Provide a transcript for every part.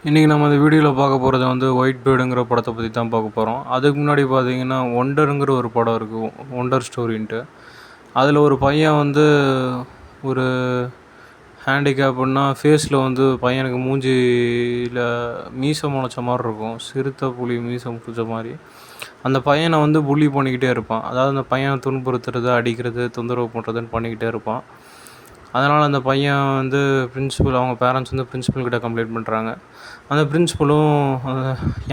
இன்றைக்கி நம்ம இந்த வீடியோவில் பார்க்க போகிறது வந்து ஒயிட் பேர்டுங்கிற படத்தை பற்றி தான் பார்க்க போகிறோம். அதுக்கு முன்னாடி பார்த்தீங்கன்னா ஒண்டருங்கிற ஒரு படம் இருக்குது, ஒண்டர் ஸ்டோரின்ட்டு. அதில் ஒரு பையன் வந்து ஒரு ஹேண்டிகேப்புன்னா ஃபேஸில் வந்து பையனுக்கு மூஞ்சியில் மீசை முளைச்ச மாதிரி இருக்கும், சிறுத்தை புலி மீசை முளைச்ச மாதிரி. அந்த பையனை வந்து புள்ளி பண்ணிக்கிட்டே இருப்பான். அதாவது அந்த பையனை துன்புறுத்துறது, அடிக்கிறது, தொந்தரவு பண்ணுறதுன்னு பண்ணிக்கிட்டே இருப்பான். அதனால் அந்த பையன் வந்து அவங்க பேரண்ட்ஸ் வந்து பிரின்சிபல்கிட்ட கம்ப்ளைண்ட் பண்ணுறாங்க. அந்த பிரின்சிபலும்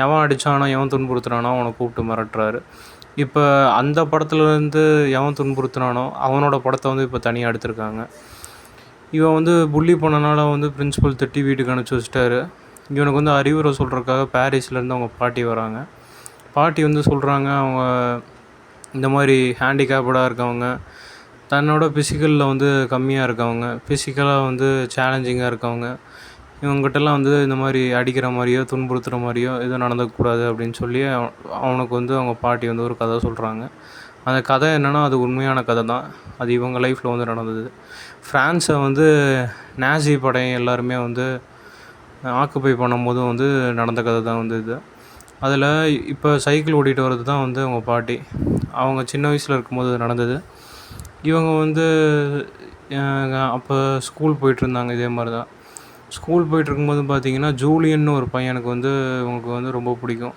எவன் அடித்தானோ எவன் துன்புறுத்துனானோ அவனை கூப்பிட்டு மிரட்டுறாரு. இப்போ அந்த படத்துலேருந்து எவன் துன்புறுத்துனானோ அவனோட படத்தை வந்து இப்போ தனியாக எடுத்திருக்காங்க. இவன் வந்து புள்ளி பண்ணனால வந்து பிரின்சிபல் திட்டி வீட்டுக்கு அனுப்பிச்சி வச்சிட்டாரு. இவனுக்கு வந்து அறிவுரை சொல்கிறதுக்காக பாரிஸ்லேருந்து அவங்க பாட்டி வராங்க. பாட்டி வந்து சொல்கிறாங்க, அவங்க இந்த மாதிரி ஹேண்டிகேப்டாக இருக்கவங்க, தன்னோட ஃபிசிக்கலில் வந்து கம்மியாக இருக்கவங்க, ஃபிசிக்கலாக வந்து சேலஞ்சிங்காக இருக்கவங்க, இவங்ககிட்டலாம் வந்து இந்த மாதிரி அடிக்கிற மாதிரியோ துன்புறுத்துகிற மாதிரியோ எதுவும் நடந்துக்கூடாது அப்படின்னு சொல்லி அவனுக்கு வந்து அவங்க பாட்டி வந்து ஒரு கதை சொல்கிறாங்க. அந்த கதை என்னென்னா அது உண்மையான கதை தான். அது இவங்க லைஃப்பில் வந்து நடந்தது. ஃப்ரான்ஸை வந்து நாசி படை எல்லாருமே வந்து ஆக்குப்பை பண்ணும்போதும் வந்து நடந்த கதை தான் வந்து இது. அதில் இப்போ சைக்கிள் ஓட்டிகிட்டு வர்றது தான் வந்து அவங்க பாட்டி. அவங்க சின்ன வயசில் இருக்கும்போது நடந்தது. இவங்க வந்து அப்போ ஸ்கூல் போயிட்டுருந்தாங்க. இதே மாதிரி தான் ஸ்கூல் போயிட்டுருக்கும்போது பார்த்திங்கன்னா ஜூலியன்னு ஒரு பையனுக்கு வந்து இவங்களுக்கு வந்து ரொம்ப பிடிக்கும்.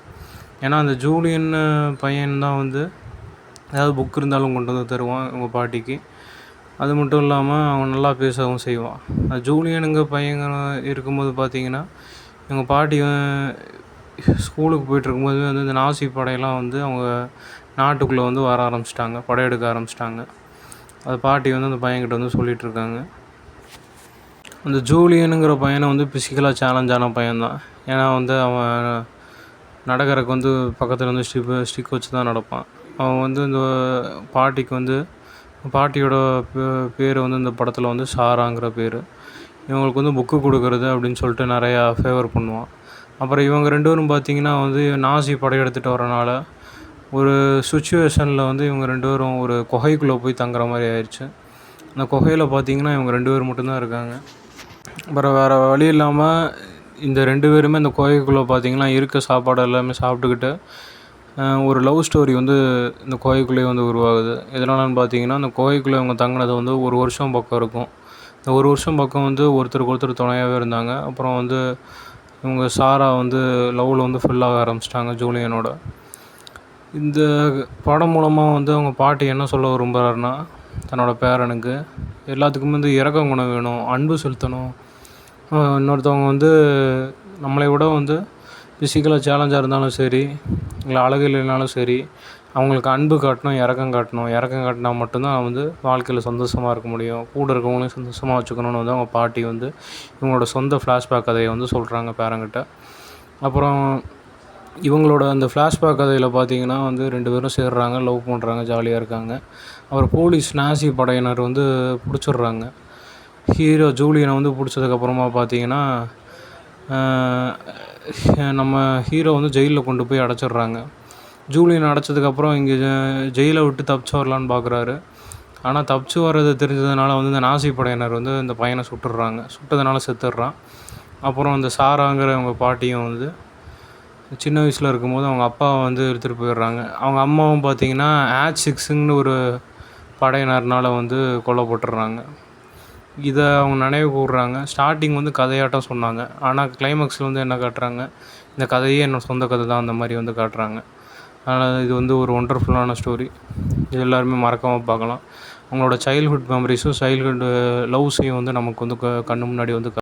ஏன்னா அந்த ஜூலியன் பையன் தான் வந்து ஏதாவது புக் இருந்தாலும் கொண்டு வந்து தருவான் இவங்க பாட்டிக்கு. அது மட்டும் இல்லாமல் அவன் நல்லா பேசவும் செய்வான். அந்த ஜூலியனுங்க பையங்க இருக்கும்போது பார்த்திங்கன்னா எங்கள் பாட்டி ஸ்கூலுக்கு போயிட்டுருக்கும்போது வந்து இந்த நாசி படையெல்லாம் வந்து அவங்க நாட்டுக்குள்ளே வந்து வர ஆரம்பிச்சிட்டாங்க, படையெடுக்க ஆரம்பிச்சிட்டாங்க. அது பாட்டி வந்து அந்த பையன்கிட்ட வந்து சொல்லிகிட்ருக்காங்க. அந்த ஜூலியனுங்கிற பையனை வந்து ஃபிசிக்கலாக சேலஞ்சான பையன்தான். ஏன்னா வந்து அவன் நடக்கிறக்கு வந்து பக்கத்தில் வந்து ஸ்டிக் வச்சு தான் நடப்பான். அவன் வந்து இந்த பாட்டிக்கு வந்து பாட்டியோட பேர் வந்து இந்த படத்தில் வந்து சாராங்கிற பேர். இவங்களுக்கு வந்து புக்கு கொடுக்குறது அப்படின்னு சொல்லிட்டு நிறையா ஃபேவர் பண்ணுவான். அப்புறம் இவங்க 2 பேரும் பார்த்திங்கன்னா வந்து நாசி படையெடுத்துகிட்டு வரனால ஒரு சுச்சுவேஷனில் வந்து இவங்க 2 பேரும் ஒரு குகைக்குள்ளே போய் தங்குற மாதிரி ஆயிடுச்சு. அந்த குகையில் பார்த்திங்கன்னா இவங்க 2 பேர் மட்டும்தான் இருக்காங்க. அப்புறம் வேறு வழி இல்லாமல் இந்த 2 பேருமே இந்த குகைக்குள்ளே பார்த்திங்கன்னா இருக்க சாப்பாடு எல்லாமே சாப்பிட்டுக்கிட்டு ஒரு லவ் ஸ்டோரி வந்து இந்த குகைக்குள்ளேயே வந்து உருவாகுது. எதனாலன்னு பார்த்திங்கன்னா அந்த குகைக்குள்ளே இவங்க தங்கினது வந்து 1 வருஷம் பக்கம் இருக்கும். இந்த 1 வருஷம் பக்கம் வந்து ஒருத்தருக்கு ஒருத்தர் துணையாகவே இருந்தாங்க. அப்புறம் வந்து இவங்க சாரா வந்து லவ்வில் வந்து ஃபுல்லாக ஆரம்பிச்சிட்டாங்க ஜூலியனோட. இந்த படம் மூலமாக வந்து அவங்க பாட்டி என்ன சொல்ல விரும்புகிறாருன்னா, தன்னோட பேரனுக்கு எல்லாத்துக்குமே வந்து இரக்க குணம் வேணும், அன்பு செலுத்தணும். இன்னொருத்தவங்க வந்து நம்மளை விட வந்து ஃபிசிக்கலாக சேலஞ்சாக இருந்தாலும் சரி, இல்லை அழகு இல்லைனாலும் சரி, அவங்களுக்கு அன்பு காட்டணும், இரக்கம் காட்டணும். இரக்கம் காட்டினா மட்டும்தான் வந்து வாழ்க்கையில் சந்தோஷமாக இருக்க முடியும். கூட இருக்கவங்களையும் சந்தோஷமாக வச்சுக்கணுன்னு வந்து அவங்க பாட்டி வந்து இவங்களோட சொந்த ஃப்ளாஷ்பேக் கதையை வந்து சொல்கிறாங்க பேரங்கிட்ட. அப்புறம் இவங்களோட அந்த ஃப்ளாஷ்பேக் கதையில் பார்த்திங்கன்னா வந்து 2 பேரும் சேர்றாங்க, லவ் பண்ணுறாங்க, ஜாலியாக இருக்காங்க. அப்புறம் போலீஸ் நாசி படையினர் வந்து பிடிச்சிடுறாங்க. ஹீரோ ஜூலியனை வந்து பிடிச்சதுக்கப்புறமா பார்த்திங்கன்னா நம்ம ஹீரோ வந்து ஜெயிலில் கொண்டு போய் அடைச்சிட்றாங்க. ஜூலியன் அடைச்சதுக்கப்புறம் இங்கே ஜெயிலை விட்டு தப்பிச்சு வரலான்னு பார்க்குறாரு. ஆனால் தப்பிச்சு வர்றது தெரிஞ்சதுனால வந்து இந்த நாசி படையினர் வந்து இந்த பையனை சுட்டுடுறாங்க. சுட்டதுனால செத்துடுறான். அப்புறம் இந்த சாராங்கிற அவங்க பாட்டியும் வந்து சின்ன வயசில் இருக்கும்போது அவங்க அப்பாவை வந்து எடுத்துகிட்டு போயிடுறாங்க. அவங்க அம்மாவும் பார்த்திங்கன்னா H6ன்னு ஒரு படையினர்னால் வந்து கொல்லப்பட்டுடுறாங்க. இதை அவங்க நினைவு கூர்றாங்க. ஸ்டார்டிங் வந்து கதையாட்டம் சொன்னாங்க. ஆனால் கிளைமேக்ஸில் வந்து என்ன காட்டுறாங்க, இந்த கதையே என்னோடய சொந்த கதை தான் அந்த மாதிரி வந்து காட்டுறாங்க. அதனால் இது வந்து ஒரு ஒண்டர்ஃபுல்லான ஸ்டோரி. இது எல்லாருமே மறக்காமல் பார்க்கலாம். அவங்களோட சைல்ட்ஹுட் மெமரிஸும் சைல்ட்ஹுட் லவ்ஸையும் வந்து நமக்கு வந்து கண்ணு முன்னாடி வந்து